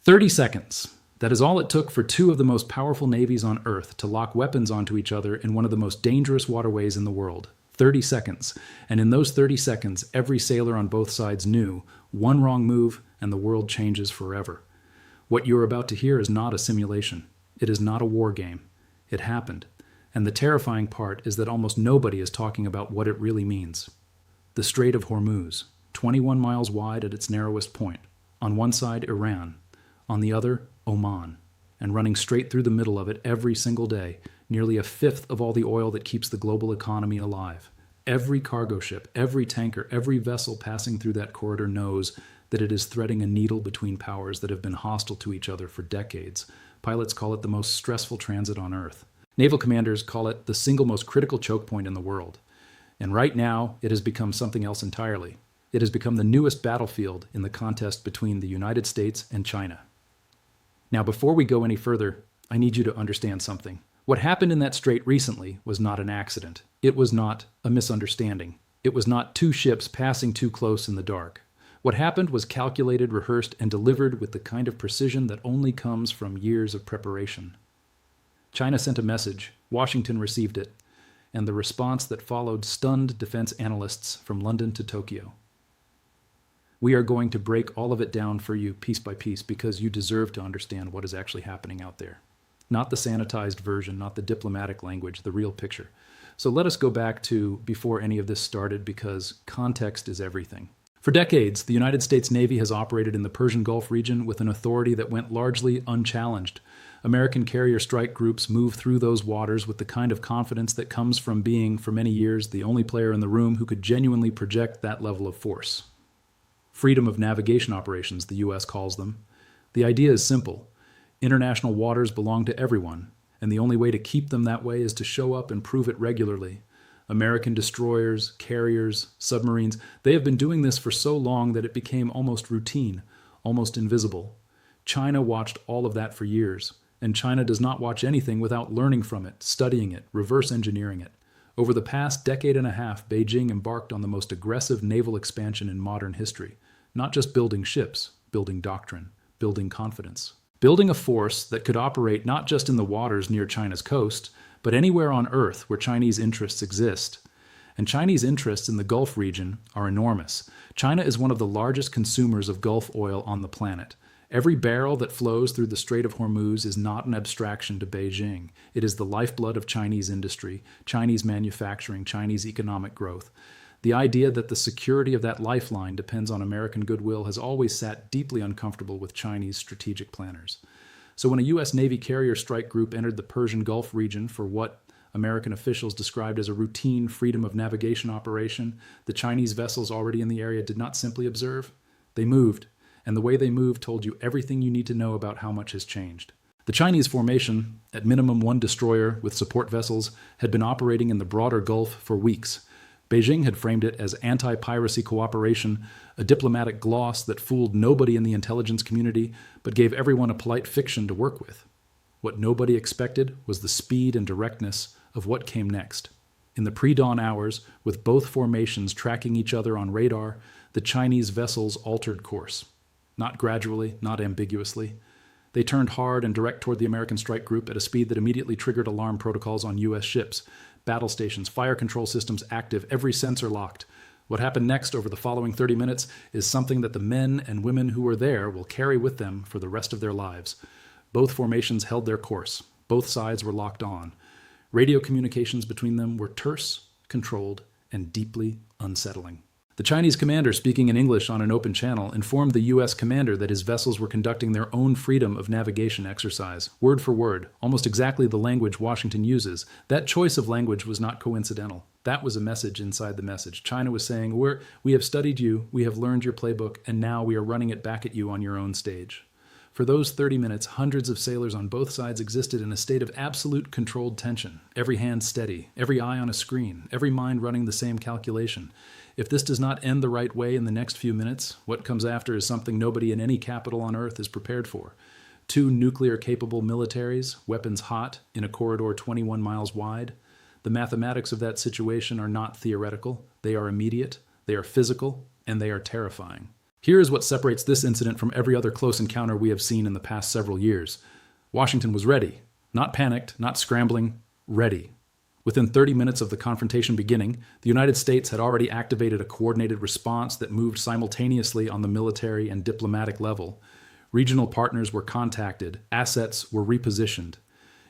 30 seconds. That is all it took for two of the most powerful navies on Earth to lock weapons onto each other in one of the most dangerous waterways in the world. 30 seconds. And in those 30 seconds, every sailor on both sides knew one wrong move and the world changes forever. What you are about to hear is not a simulation. It is not a war game. It happened. And the terrifying part is that almost nobody is talking about what it really means. The Strait of Hormuz, 21 miles wide at its narrowest point. On one side, Iran. On the other, Oman. And running straight through the middle of it every single day, nearly a fifth of all the oil that keeps the global economy alive. Every cargo ship, every tanker, every vessel passing through that corridor knows that it is threading a needle between powers that have been hostile to each other for decades. Pilots call it the most stressful transit on Earth. Naval commanders call it the single most critical choke point in the world. And right now, it has become something else entirely. It has become the newest battlefield in the contest between the United States and China. Now, before we go any further, I need you to understand something. What happened in that strait recently was not an accident. It was not a misunderstanding. It was not two ships passing too close in the dark. What happened was calculated, rehearsed, and delivered with the kind of precision that only comes from years of preparation. China sent a message, Washington received it, and the response that followed stunned defense analysts from London to Tokyo. We are going to break all of it down for you piece by piece because you deserve to understand what is actually happening out there. Not the sanitized version, not the diplomatic language, the real picture. So let us go back to before any of this started because context is everything. For decades, the United States Navy has operated in the Persian Gulf region with an authority that went largely unchallenged. American carrier strike groups move through those waters with the kind of confidence that comes from being, for many years, the only player in the room who could genuinely project that level of force. Freedom of navigation operations, the U.S. calls them. The idea is simple. International waters belong to everyone, and the only way to keep them that way is to show up and prove it regularly. American destroyers, carriers, submarines, they have been doing this for so long that it became almost routine, almost invisible. China watched all of that for years, and China does not watch anything without learning from it, studying it, reverse engineering it. Over the past decade and a half, Beijing embarked on the most aggressive naval expansion in modern history. Not just building ships, building doctrine, building confidence. Building a force that could operate not just in the waters near China's coast, but anywhere on Earth where Chinese interests exist. And Chinese interests in the Gulf region are enormous. China is one of the largest consumers of Gulf oil on the planet. Every barrel that flows through the Strait of Hormuz is not an abstraction to Beijing. It is the lifeblood of Chinese industry, Chinese manufacturing, Chinese economic growth. The idea that the security of that lifeline depends on American goodwill has always sat deeply uncomfortable with Chinese strategic planners. So when a U.S. Navy carrier strike group entered the Persian Gulf region for what American officials described as a routine freedom of navigation operation, the Chinese vessels already in the area did not simply observe. They moved, and the way they moved told you everything you need to know about how much has changed. The Chinese formation, at minimum one destroyer with support vessels, had been operating in the broader Gulf for weeks. Beijing had framed it as anti-piracy cooperation, a diplomatic gloss that fooled nobody in the intelligence community, but gave everyone a polite fiction to work with. What nobody expected was the speed and directness of what came next. In the pre-dawn hours, with both formations tracking each other on radar, the Chinese vessels altered course. Not gradually, not ambiguously. They turned hard and direct toward the American strike group at a speed that immediately triggered alarm protocols on U.S. ships. Battle stations, fire control systems active, every sensor locked. What happened next over the following 30 minutes is something that the men and women who were there will carry with them for the rest of their lives. Both formations held their course. Both sides were locked on. Radio communications between them were terse, controlled, and deeply unsettling. The Chinese commander, speaking in English on an open channel, informed the U.S. commander that his vessels were conducting their own freedom of navigation exercise, word for word, almost exactly the language Washington uses. That choice of language was not coincidental. That was a message inside the message. China was saying, we have studied you, we have learned your playbook, and now we are running it back at you on your own stage. For those 30 minutes, hundreds of sailors on both sides existed in a state of absolute controlled tension, every hand steady, every eye on a screen, every mind running the same calculation. If this does not end the right way in the next few minutes, what comes after is something nobody in any capital on Earth is prepared for. Two nuclear-capable militaries, weapons hot, in a corridor 21 miles wide. The mathematics of that situation are not theoretical. They are immediate, they are physical, and they are terrifying. Here is what separates this incident from every other close encounter we have seen in the past several years. Washington was ready. Not panicked, not scrambling, ready. Within 30 minutes of the confrontation beginning, the United States had already activated a coordinated response that moved simultaneously on the military and diplomatic level. Regional partners were contacted, assets were repositioned.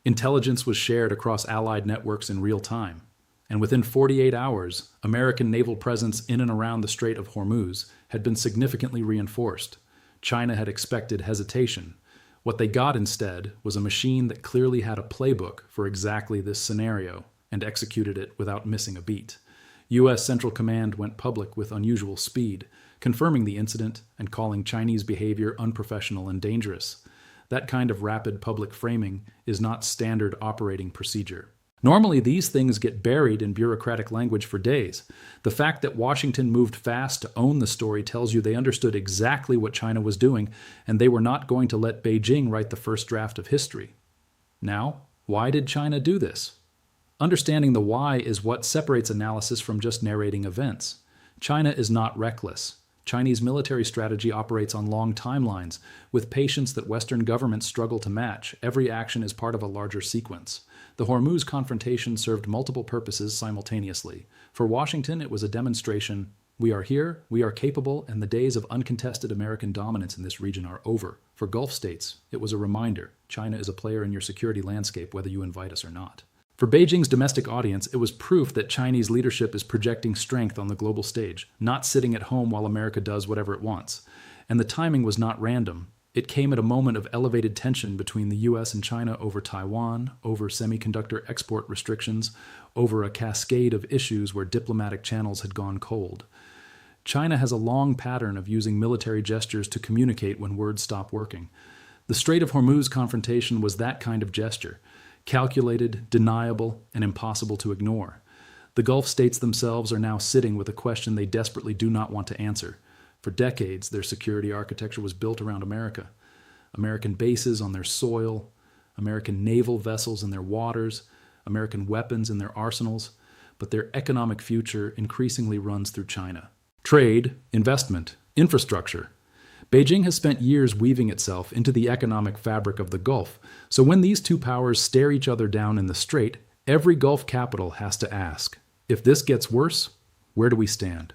Intelligence was shared across allied networks in real time. And within 48 hours, American naval presence in and around the Strait of Hormuz had been significantly reinforced. China had expected hesitation. What they got instead was a machine that clearly had a playbook for exactly this scenario and executed it without missing a beat. U.S. Central Command went public with unusual speed, confirming the incident and calling Chinese behavior unprofessional and dangerous. That kind of rapid public framing is not standard operating procedure. Normally, these things get buried in bureaucratic language for days. The fact that Washington moved fast to own the story tells you they understood exactly what China was doing, and they were not going to let Beijing write the first draft of history. Now, why did China do this? Understanding the why is what separates analysis from just narrating events. China is not reckless. Chinese military strategy operates on long timelines, with patience that Western governments struggle to match. Every action is part of a larger sequence. The Hormuz confrontation served multiple purposes simultaneously. For Washington, it was a demonstration: we are here, we are capable, and the days of uncontested American dominance in this region are over. For Gulf states, it was a reminder: China is a player in your security landscape whether you invite us or not. For Beijing's domestic audience, it was proof that Chinese leadership is projecting strength on the global stage, not sitting at home while America does whatever it wants. And the timing was not random. It came at a moment of elevated tension between the U.S. and China over Taiwan, over semiconductor export restrictions, over a cascade of issues where diplomatic channels had gone cold. China has a long pattern of using military gestures to communicate when words stop working. The Strait of Hormuz confrontation was that kind of gesture: calculated, deniable, and impossible to ignore. The Gulf states themselves are now sitting with a question they desperately do not want to answer. For decades, their security architecture was built around America. American bases on their soil, American naval vessels in their waters, American weapons in their arsenals, but their economic future increasingly runs through China. Trade, investment, infrastructure. Beijing has spent years weaving itself into the economic fabric of the Gulf, so when these two powers stare each other down in the strait, every Gulf capital has to ask, if this gets worse, where do we stand?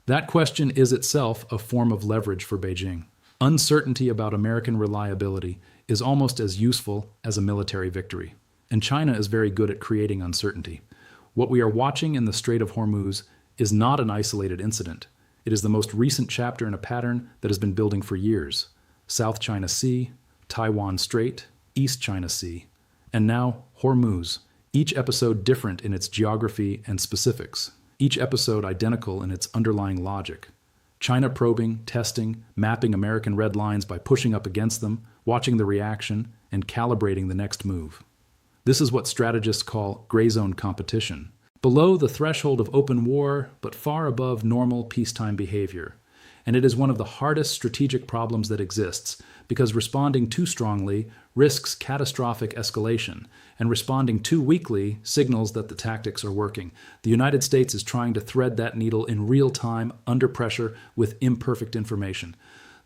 That question is itself a form of leverage for Beijing. Uncertainty about American reliability is almost as useful as a military victory, and China is very good at creating uncertainty. What we are watching in the Strait of Hormuz is not an isolated incident. It is the most recent chapter in a pattern that has been building for years. South China Sea, Taiwan Strait, East China Sea, and now Hormuz, each episode different in its geography and specifics, each episode identical in its underlying logic. China probing, testing, mapping American red lines by pushing up against them, watching the reaction, and calibrating the next move. This is what strategists call gray zone competition. Below the threshold of open war, but far above normal peacetime behavior. And it is one of the hardest strategic problems that exists, because responding too strongly risks catastrophic escalation, and responding too weakly signals that the tactics are working. The United States is trying to thread that needle in real time, under pressure, with imperfect information.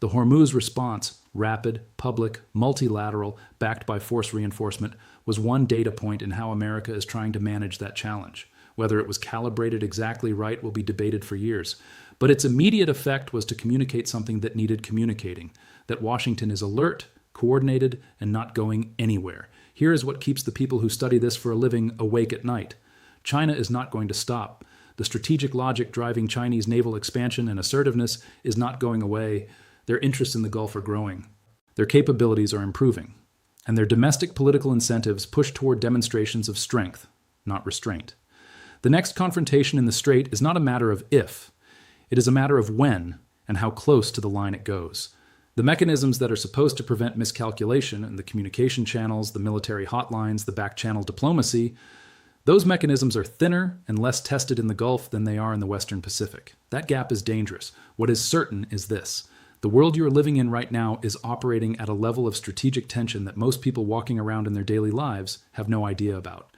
The Hormuz response, rapid, public, multilateral, backed by force reinforcement, was one data point in how America is trying to manage that challenge. Whether it was calibrated exactly right will be debated for years. But its immediate effect was to communicate something that needed communicating, that Washington is alert, coordinated, and not going anywhere. Here is what keeps the people who study this for a living awake at night. China is not going to stop. The strategic logic driving Chinese naval expansion and assertiveness is not going away. Their interests in the Gulf are growing. Their capabilities are improving. And their domestic political incentives push toward demonstrations of strength, not restraint. The next confrontation in the Strait is not a matter of if. It is a matter of when and how close to the line it goes. The mechanisms that are supposed to prevent miscalculation and the communication channels, the military hotlines, the back-channel diplomacy, those mechanisms are thinner and less tested in the Gulf than they are in the Western Pacific. That gap is dangerous. What is certain is this: the world you are living in right now is operating at a level of strategic tension that most people walking around in their daily lives have no idea about.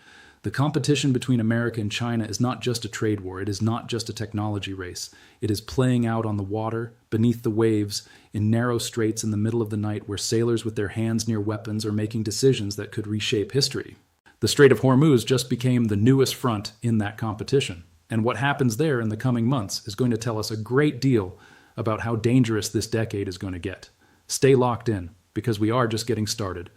The competition between America and China is not just a trade war. It is not just a technology race. It is playing out on the water, beneath the waves, in narrow straits in the middle of the night where sailors with their hands near weapons are making decisions that could reshape history. The Strait of Hormuz just became the newest front in that competition. And what happens there in the coming months is going to tell us a great deal about how dangerous this decade is going to get. Stay locked in, because we are just getting started.